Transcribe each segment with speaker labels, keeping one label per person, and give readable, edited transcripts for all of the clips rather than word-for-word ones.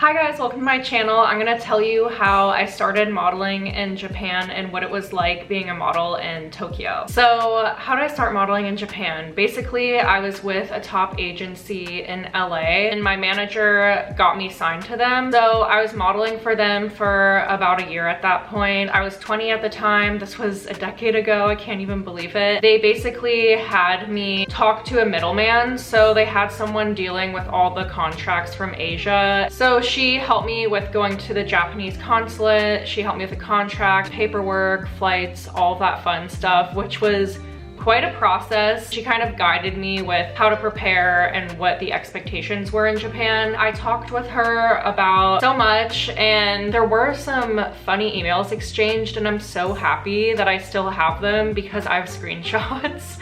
Speaker 1: Hi guys, welcome to my channel. I'm gonna tell you how I started modeling in Japan and what it was like being a model in Tokyo. So how did I start modeling in Japan? Basically, I was with a top agency in LA and my manager got me signed to them. So I was modeling for them for about a year at that point. I was 20 at the time. This was a decade ago. I can't even believe it. They basically had me talk to a middleman. So they had someone dealing with all the contracts from Asia. So she helped me with going to the Japanese consulate. She helped me with the contract, paperwork, flights, all that fun stuff, which was quite a process. She kind of guided me with how to prepare and what the expectations were in Japan. I talked with her about so much and there were some funny emails exchanged and I'm so happy that I still have them because I have screenshots.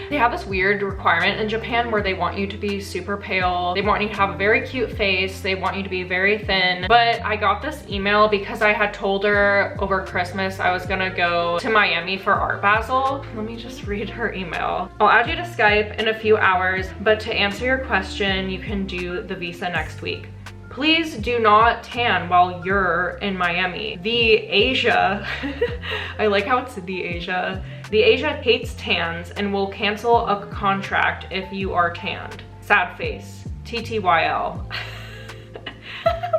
Speaker 1: They have this weird requirement in Japan where they want you to be super pale. They want you to have a very cute face. They want you to be very thin. But I got this email because I had told her over Christmas I was gonna go to Miami for Art Basel. Let me just read her email. I'll add you to Skype in a few hours, but to answer your question, you can do the visa next week. Please do not tan while you're in Miami. The Asia, I like how it's the Asia. The Asia hates tans and will cancel a contract if you are tanned. Sad face, TTYL.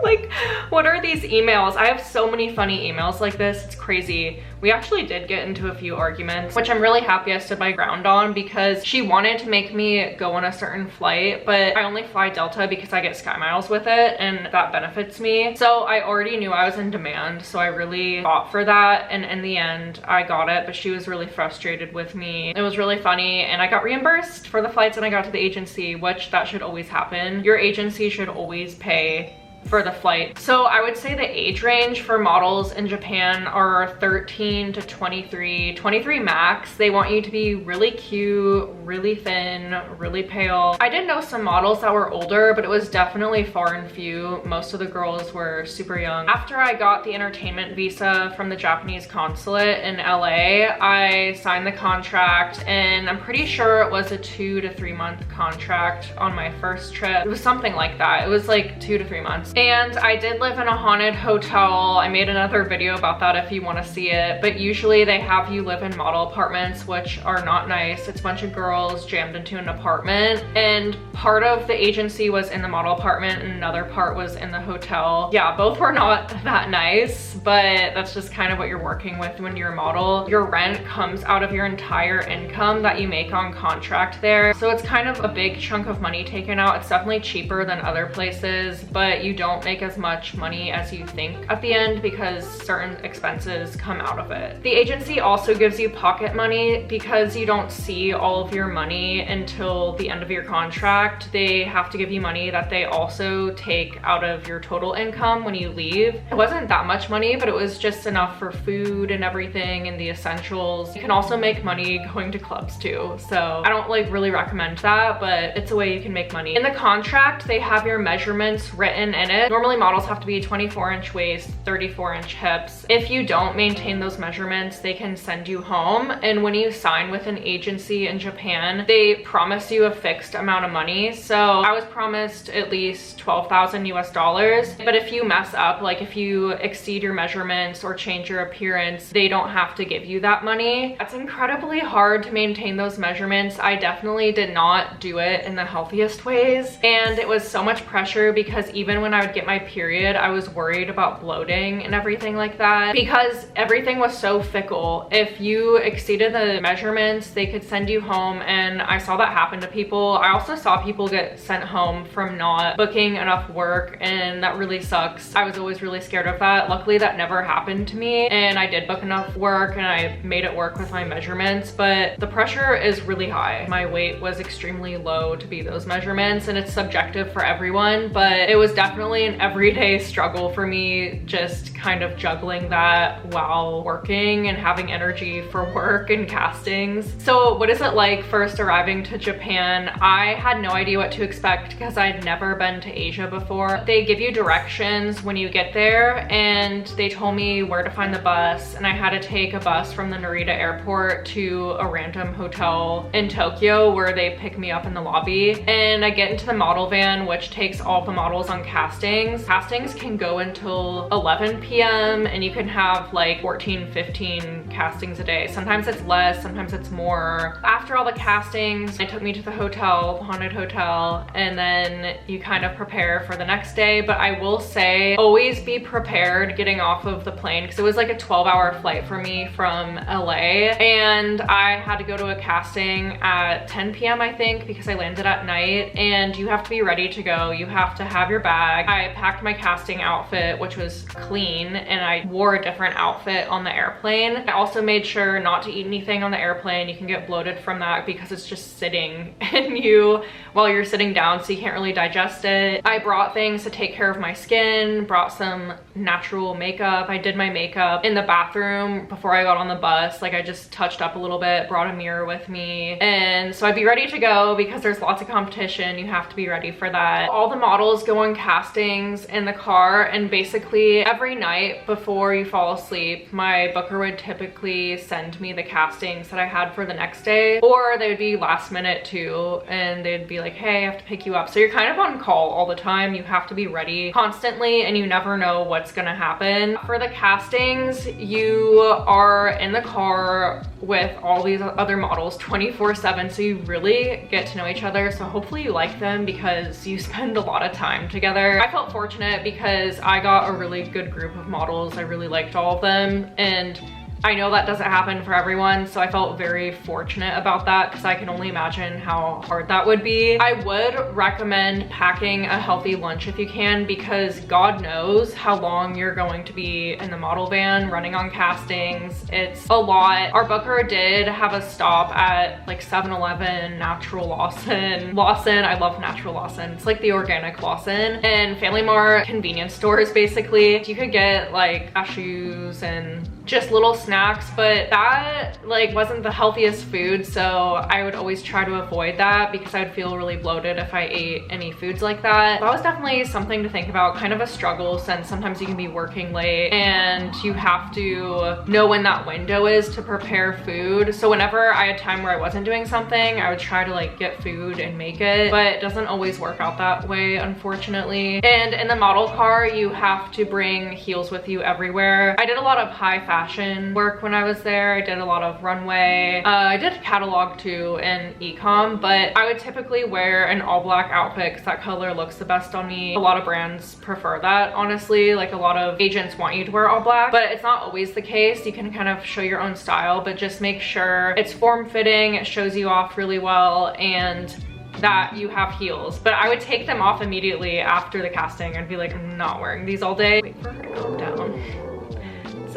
Speaker 1: Like, what are these emails? I have so many funny emails like this, it's crazy. We actually did get into a few arguments, which I'm really happy I stood my ground on because she wanted to make me go on a certain flight, but I only fly Delta because I get Sky Miles with it and that benefits me. So I already knew I was in demand, so I really fought for that, and in the end, I got it, but she was really frustrated with me. It was really funny, and I got reimbursed for the flights and I got to the agency, which that should always happen. Your agency should always pay for the flight. So I would say the age range for models in Japan are 13 to 23, 23 max. They want you to be really cute, really thin, really pale. I did know some models that were older, but it was definitely far and few. Most of the girls were super young. After I got the entertainment visa from the Japanese consulate in LA, I signed the contract and I'm pretty sure it was a 2 to 3 month contract on my first trip. It was something like that. It was like 2 to 3 months. And I did live in a haunted hotel. I made another video about that if you want to see it, but usually they have you live in model apartments, which are not nice. It's a bunch of girls jammed into an apartment, and part of the agency was in the model apartment and another part was in the hotel. Yeah, both were not that nice, but that's just kind of what you're working with when you're a model. Your rent comes out of your entire income that you make on contract there, so it's kind of a big chunk of money taken out. It's definitely cheaper than other places, but you don't make as much money as you think at the end because certain expenses come out of it. The agency also gives you pocket money because you don't see all of your money until the end of your contract. They have to give you money that they also take out of your total income when you leave. It wasn't that much money, but it was just enough for food and everything and the essentials. You can also make money going to clubs too. So I don't like really recommend that, but it's a way you can make money. In the contract, they have your measurements written in it. Normally models have to be 24-inch waist, 34-inch hips. If you don't maintain those measurements, they can send you home. And when you sign with an agency in Japan, they promise you a fixed amount of money. So I was promised at least 12,000 US dollars. But if you mess up, like if you exceed your measurements or change your appearance, they don't have to give you that money. It's incredibly hard to maintain those measurements. I definitely did not do it in the healthiest ways. And it was so much pressure because even when I would get my period, I was worried about bloating and everything like that because everything was so fickle. If you exceeded the measurements, they could send you home, and I saw that happen to people. I also saw people get sent home from not booking enough work, and that really sucks. I was always really scared of that. Luckily, that never happened to me, and I did book enough work and I made it work with my measurements, but the pressure is really high. My weight was extremely low to be those measurements, and it's subjective for everyone, but it was definitely an everyday struggle for me, just kind of juggling that while working and having energy for work and castings. So what is it like first arriving to Japan? I had no idea what to expect because I'd never been to Asia before. They give you directions when you get there, and they told me where to find the bus, and I had to take a bus from the Narita airport to a random hotel in Tokyo where they pick me up in the lobby, and I get into the model van, which takes all the models on casting castings. Castings can go until 11 p.m. and you can have like 14, 15 castings a day. Sometimes it's less, sometimes it's more. After all the castings, they took me to the hotel, the haunted hotel, and then you kind of prepare for the next day. But I will say, always be prepared getting off of the plane, because it was like a 12-hour flight for me from LA, and I had to go to a casting at 10 p.m. I think, because I landed at night, and you have to be ready to go. You have to have your bag. I packed my casting outfit, which was clean, and I wore a different outfit on the airplane. I also made sure not to eat anything on the airplane. You can get bloated from that because it's just sitting in you while you're sitting down, so you can't really digest it. I brought things to take care of my skin, brought some natural makeup. I did my makeup in the bathroom before I got on the bus. Like, I just touched up a little bit, brought a mirror with me, and so I'd be ready to go because there's lots of competition. You have to be ready for that. All the models go on castings in the car, and basically every night before you fall asleep, my booker would typically send me the castings that I had for the next day, or they would be last minute too, and they'd be like, hey, I have to pick you up. So you're kind of on call all the time. You have to be ready constantly, and you never know what's gonna happen. For the castings, you are in the car with all these other models 24/7, so you really get to know each other. So hopefully you like them because you spend a lot of time together. I felt fortunate because I got a really good group of models. I really liked all of them, and I know that doesn't happen for everyone, so I felt very fortunate about that, because I can only imagine how hard that would be. I would recommend packing a healthy lunch if you can, because God knows how long you're going to be in the model van running on castings. It's a lot. Our booker did have a stop at like 7-Eleven, Natural Lawson. I love Natural Lawson. It's like the organic Lawson, and Family Mart convenience stores basically. You could get like cashews and just little snacks, but that like wasn't the healthiest food, so I would always try to avoid that because I'd feel really bloated if I ate any foods like that. That was definitely something to think about, kind of a struggle, since sometimes you can be working late and you have to know when that window is to prepare food. So whenever I had time where I wasn't doing something, I would try to like get food and make it, but it doesn't always work out that way, unfortunately. And in the model car, you have to bring heels with you everywhere. I did a lot of high fashion work when I was there. I did a lot of runway. I did catalog too and e-com, but I would typically wear an all black outfit because that color looks the best on me. A lot of brands prefer that, honestly. Like, a lot of agents want you to wear all black, but it's not always the case. You can kind of show your own style, but just make sure it's form-fitting, it shows you off really well, and that you have heels. But I would take them off immediately after the casting. I'd be like, I'm not wearing these all day. Wait for her to calm down.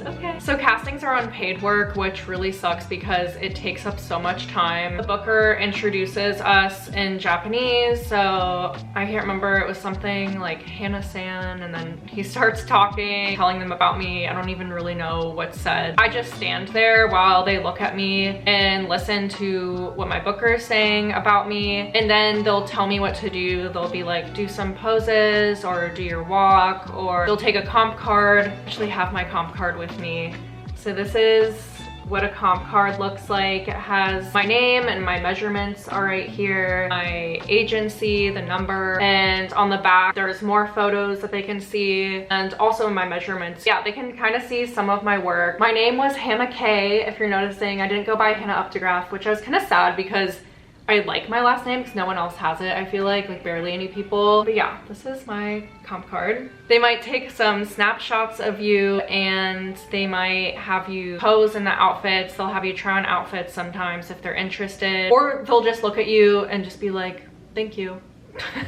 Speaker 1: Okay. So castings are unpaid work, which really sucks because it takes up so much time. The booker introduces us in Japanese, so I can't remember, it was something like Hana-san, and then he starts talking, telling them about me. I don't even really know what's said. I just stand there while they look at me and listen to what my booker is saying about me, and then they'll tell me what to do. They'll be like, do some poses or do your walk, or they'll take a comp card. I actually have my comp card with me. So this is what a comp card looks like. It has my name and my measurements are right here, my agency, the number, and on the back there's more photos that they can see, and also my measurements. Yeah, they can kind of see some of my work. My name was Hannah K, if you're noticing. I didn't go by Hannah Updegraff, which I was kind of sad because I like my last name because no one else has it, I feel like barely any people. But yeah, this is my comp card. They might take some snapshots of you, and they might have you pose in the outfits. They'll have you try on outfits sometimes if they're interested, or they'll just look at you and just be like, thank you.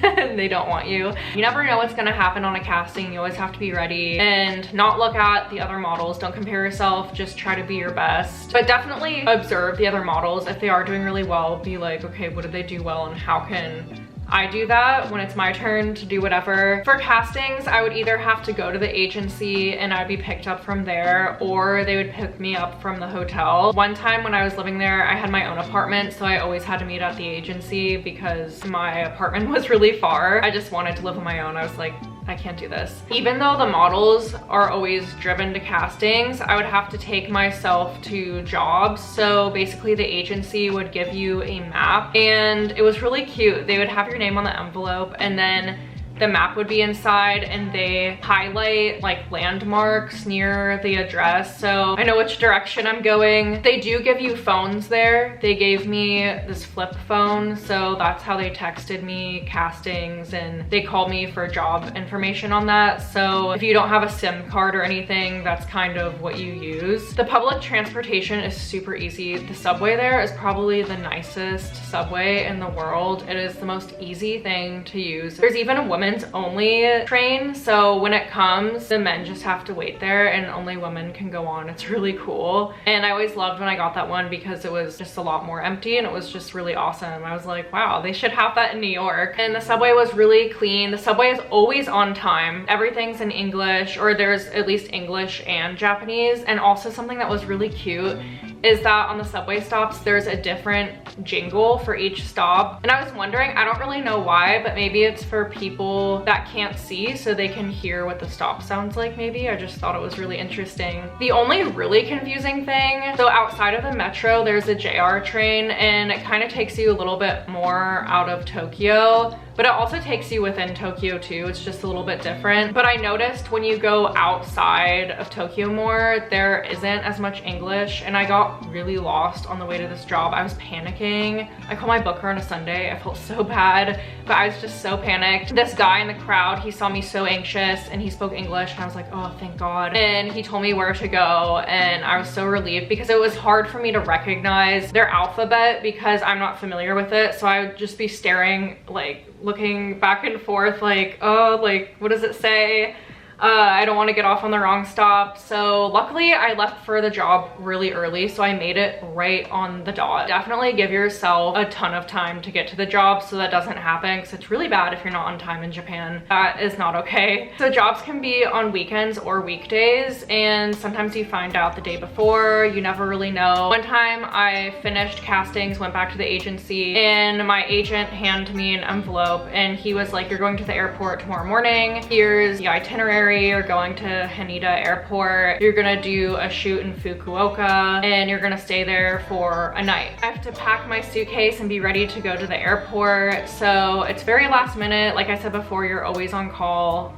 Speaker 1: And they don't want you. You never know what's gonna happen on a casting. You always have to be ready and not look at the other models. Don't compare yourself, just try to be your best. But definitely observe the other models. If they are doing really well, be like, okay, what did they do well and how can I do that when it's my turn to do whatever. For castings, I would either have to go to the agency and I'd be picked up from there, or they would pick me up from the hotel. One time when I was living there, I had my own apartment, so I always had to meet at the agency because my apartment was really far. I just wanted to live on my own. I was like, I can't do this. Even though the models are always driven to castings, I would have to take myself to jobs. So basically the agency would give you a map, and it was really cute. They would have your name on the envelope, and then the map would be inside and they highlight like landmarks near the address, so I know which direction I'm going. They do give you phones there. They gave me this flip phone, so that's how they texted me castings and they called me for job information on that. So if you don't have a SIM card or anything, that's kind of what you use. The public transportation is super easy. The subway there is probably the nicest subway in the world. It is the most easy thing to use. There's even a women's only train, so when it comes, the men just have to wait there and only women can go on. It's really cool. And I always loved when I got that one because it was just a lot more empty and it was just really awesome. I was like, wow, they should have that in New York. And the subway was really clean. The subway is always on time. Everything's in English, or there's at least English and Japanese. And also something that was really cute is that on the subway stops, there's a different jingle for each stop. And I was wondering, I don't really know why, but maybe it's for people that can't see so they can hear what the stop sounds like maybe. I just thought it was really interesting. The only really confusing thing, so outside of the metro, there's a JR train and it kind of takes you a little bit more out of Tokyo, but it also takes you within Tokyo too. It's just a little bit different. But I noticed when you go outside of Tokyo more, there isn't as much English, and I got really lost on the way to this job. I was panicking. I called my booker on a Sunday. I felt so bad, but I was just so panicked. This guy in the crowd, he saw me so anxious and he spoke English and I was like, oh, thank God. And he told me where to go and I was so relieved because it was hard for me to recognize their alphabet because I'm not familiar with it. So I would just be staring, like looking back and forth like, oh, like what does it say? I don't want to get off on the wrong stop. So luckily I left for the job really early, so I made it right on the dot. Definitely give yourself a ton of time to get to the job so that doesn't happen, because it's really bad if you're not on time in Japan. That is not okay. So jobs can be on weekends or weekdays, and sometimes you find out the day before. You never really know. One time I finished castings, went back to the agency, and my agent handed me an envelope and he was like, you're going to the airport tomorrow morning. Here's the itinerary. You're going to Haneda Airport. You're gonna do a shoot in Fukuoka and you're gonna stay there for a night. I have to pack my suitcase and be ready to go to the airport. So it's very last minute. Like I said before, you're always on call.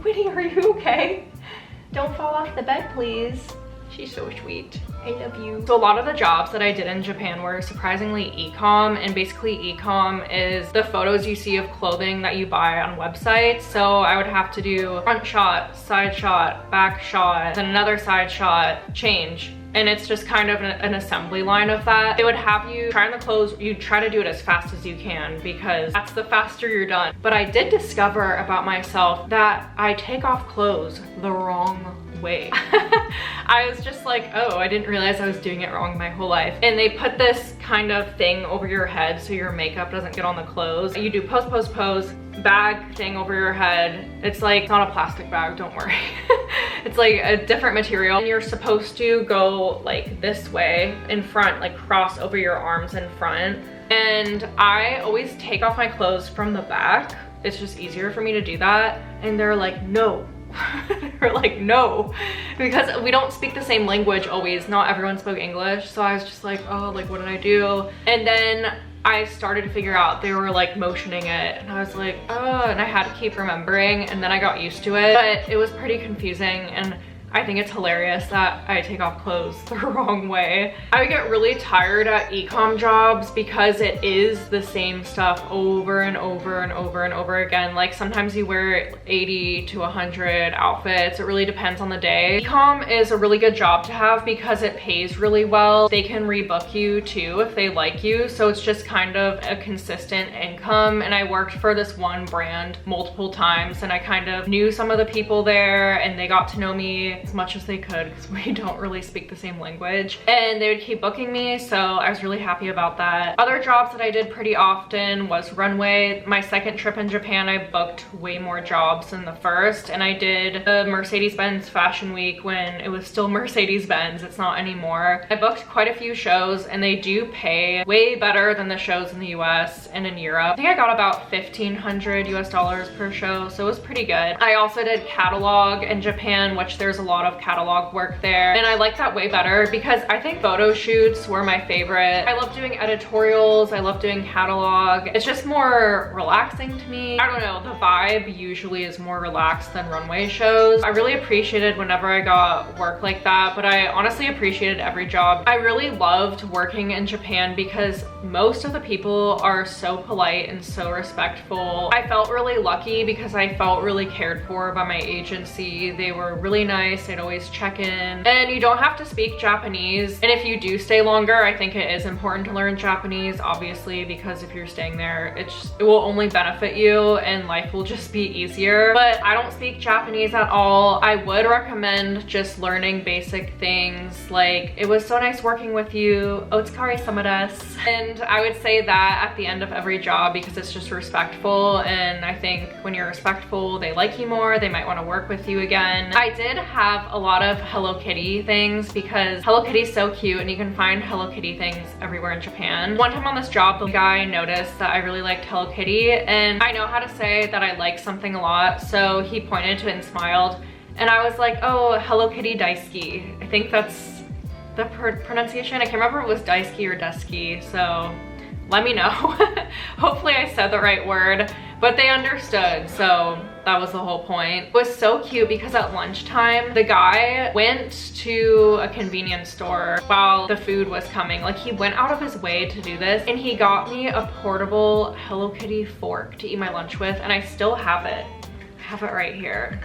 Speaker 1: Whitney, are you okay? Don't fall off the bed, please. She's so sweet. I love you. So a lot of the jobs that I did in Japan were surprisingly e-com, and basically e-com is the photos you see of clothing that you buy on websites. So I would have to do front shot, side shot, back shot, then another side shot, change. And it's just kind of an assembly line of that. They would have you try on the clothes. You try to do it as fast as you can because that's the faster you're done. But I did discover about myself that I take off clothes the wrong way. I was just like, oh, I didn't realize I was doing it wrong my whole life. And they put this kind of thing over your head so your makeup doesn't get on the clothes. You do pose, pose, pose, bag thing over your head. It's like, it's not a plastic bag, don't worry. It's like a different material. And you're supposed to go like this way in front, like cross over your arms in front. And I always take off my clothes from the back. It's just easier for me to do that. And they're like, no. They're like, no, because we don't speak the same language always. Not everyone spoke English. So I was just like, oh, like what did I do? And then I started to figure out they were like motioning it and I was like, oh, and I had to keep remembering, and then I got used to it, but it was pretty confusing. And I think it's hilarious that I take off clothes the wrong way. I would get really tired at e-com jobs because it is the same stuff over and over and over and over again. Like sometimes you wear 80 to 100 outfits. It really depends on the day. E-com is a really good job to have because it pays really well. They can rebook you too if they like you. So it's just kind of a consistent income. And I worked for this one brand multiple times and I kind of knew some of the people there and they got to know me as much as they could because we don't really speak the same language, and they would keep booking me, so I was really happy about that. Other jobs that I did pretty often was runway. My second trip in Japan, I booked way more jobs than the first, and I did the Mercedes-Benz Fashion Week when it was still Mercedes-Benz. It's not anymore. I booked quite a few shows and they do pay way better than the shows in the US and in Europe. I think I got about $1,500 US per show, so it was pretty good. I also did catalog in Japan, which there's a lot of catalog work there, and I like that way better because I think photo shoots were my favorite. I love doing editorials, I love doing catalog. It's just more relaxing to me. I don't know, the vibe usually is more relaxed than runway shows. I really appreciated whenever I got work like that, but I honestly appreciated every job. I really loved working in Japan because most of the people are so polite and so respectful. I felt really lucky because I felt really cared for by my agency. They were really nice, they'd always check in. And you don't have to speak Japanese. And if you do stay longer, I think it is important to learn Japanese, obviously, because if you're staying there, it will only benefit you and life will just be easier. But I don't speak Japanese at all. I would recommend just learning basic things like, it was so nice working with you, otsukare-sama desu. And I would say that at the end of every job because it's just respectful, and I think when you're respectful, they like you more, they might want to work with you again. I did have a lot of Hello Kitty things because Hello Kitty is so cute and you can find Hello Kitty things everywhere in Japan. One time on this job, the guy noticed that I really liked Hello Kitty, and I know how to say that I like something a lot, so he pointed to it and smiled, and I was like, oh, Hello Kitty daisuki. I think that's the pronunciation. I can't remember if it was daisuki or desuki, so let me know. Hopefully I said the right word, but they understood, so that was the whole point. It was so cute because at lunchtime, the guy went to a convenience store while the food was coming. Like, he went out of his way to do this, and he got me a portable Hello Kitty fork to eat my lunch with, and I still have it. I have it right here.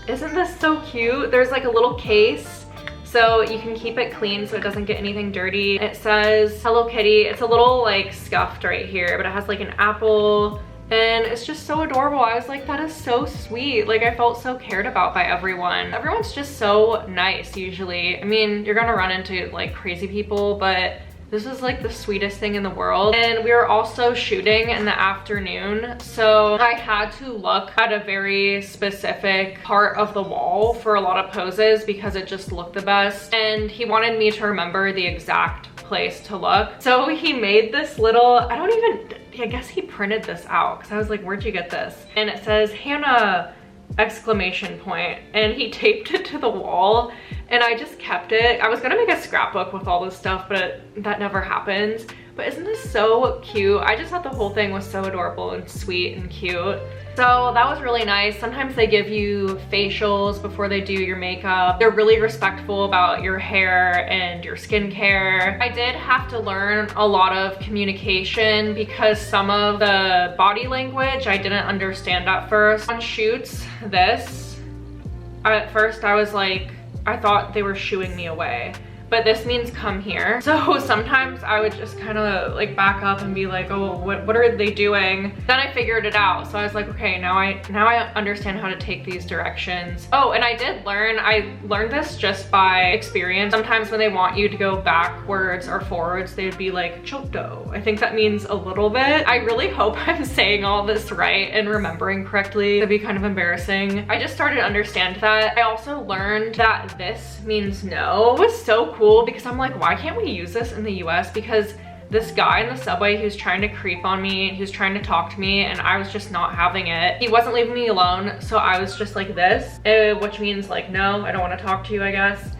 Speaker 1: Isn't this so cute? There's like a little case, so you can keep it clean so it doesn't get anything dirty. It says Hello Kitty. It's a little like scuffed right here, but it has like an apple, and it's just so adorable. I was like, that is so sweet. Like, I felt so cared about by everyone. Everyone's just so nice usually. I mean, you're gonna run into like crazy people, but this is like the sweetest thing in the world. And we were also shooting in the afternoon, so I had to look at a very specific part of the wall for a lot of poses because it just looked the best. And he wanted me to remember the exact place to look. So he made this little, I guess he printed this out because I was like, where'd you get this? And it says Hannah exclamation point, and he taped it to the wall, and I just kept it. I was gonna make a scrapbook with all this stuff, but that never happens. But isn't this so cute? I just thought the whole thing was so adorable and sweet and cute. So that was really nice. Sometimes they give you facials before they do your makeup. They're really respectful about your hair and your skincare. I did have to learn a lot of communication because some of the body language I didn't understand at first. On shoots, at first I was like, I thought they were shooing me away, but this means come here. So sometimes I would just kind of like back up and be like, oh, what are they doing? Then I figured it out. So I was like, okay, now I understand how to take these directions. Oh, and I learned this just by experience. Sometimes when they want you to go backwards or forwards, they'd be like, choto. I think that means a little bit. I really hope I'm saying all this right and remembering correctly. It'd be kind of embarrassing. I just started to understand that. I also learned that this means no. It was so cool because I'm like, why can't we use this in the US? Because this guy in the subway, he was trying to creep on me, he was trying to talk to me, and I was just not having it. He wasn't leaving me alone, so I was just like this, which means like, no, I don't want to talk to you, I guess.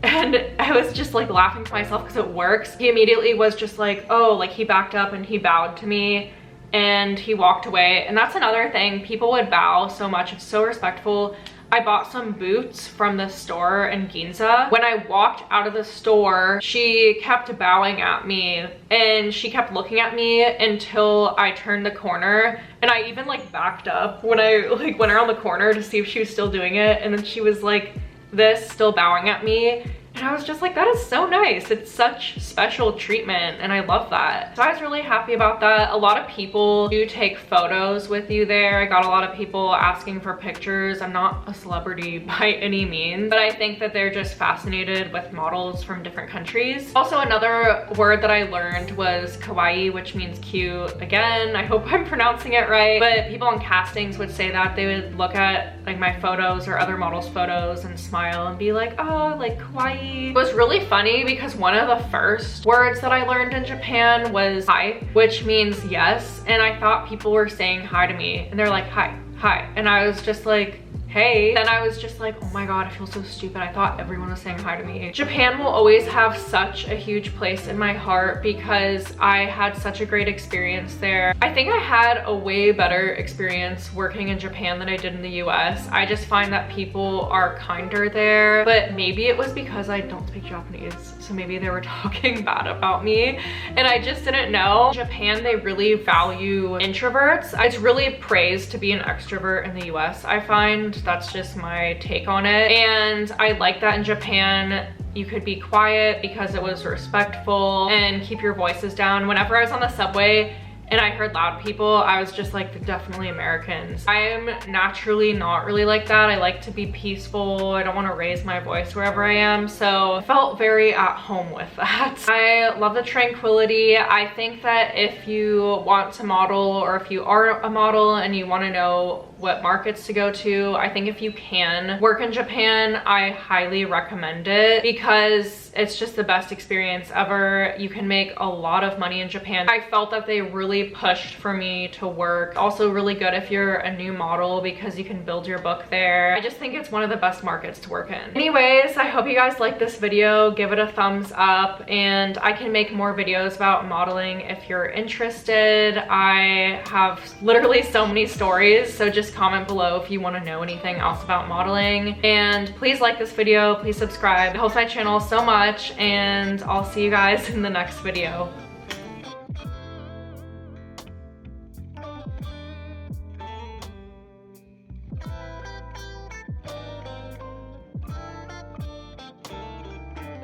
Speaker 1: And I was just like laughing to myself because it works. He immediately was just like, oh, like he backed up and he bowed to me and he walked away. And that's another thing, people would bow so much, it's so respectful. I bought some boots from the store in Ginza. When I walked out of the store, she kept bowing at me and she kept looking at me until I turned the corner, and I even like backed up when I like went around the corner to see if she was still doing it, and then she was like this, still bowing at me. And I was just like, that is so nice. It's such special treatment and I love that. So I was really happy about that. A lot of people do take photos with you there. I got a lot of people asking for pictures. I'm not a celebrity by any means, but I think that they're just fascinated with models from different countries. Also, another word that I learned was kawaii, which means cute. Again, I hope I'm pronouncing it right, but people on castings would say that. They would look at like my photos or other models' photos and smile and be like, oh, like kawaii. It was really funny because one of the first words that I learned in Japan was hi, which means yes. And I thought people were saying hi to me and they're like, hi, hi. And I was just like, hey. Then I was just like, oh my god, I feel so stupid. I thought everyone was saying hi to me. Japan will always have such a huge place in my heart because I had such a great experience there. I think I had a way better experience working in Japan than I did in the US. I just find that people are kinder there, but maybe it was because I don't speak Japanese, so maybe they were talking bad about me and I just didn't know. In Japan, they really value introverts. It's really praised to be an extrovert in the US, I find. That's just my take on it, and I like that in Japan you could be quiet because it was respectful and keep your voices down. Whenever I was on the subway and I heard loud people, I was just like, they're definitely Americans. I am naturally not really like that. I like to be peaceful. I don't want to raise my voice wherever I am. So I felt very at home with that. I love the tranquility. I think that if you want to model, or if you are a model and you want to know what markets to go to, I think if you can work in Japan, I highly recommend it because it's just the best experience ever. You can make a lot of money in Japan. I felt that they really pushed for me to work. Also really good if you're a new model because you can build your book there. I just think it's one of the best markets to work in. Anyways, I hope you guys liked this video. Give it a thumbs up, and I can make more videos about modeling if you're interested. I have literally so many stories, so just comment below if you want to know anything else about modeling. And please like this video, please subscribe. It helps my channel so much, and I'll see you guys in the next video.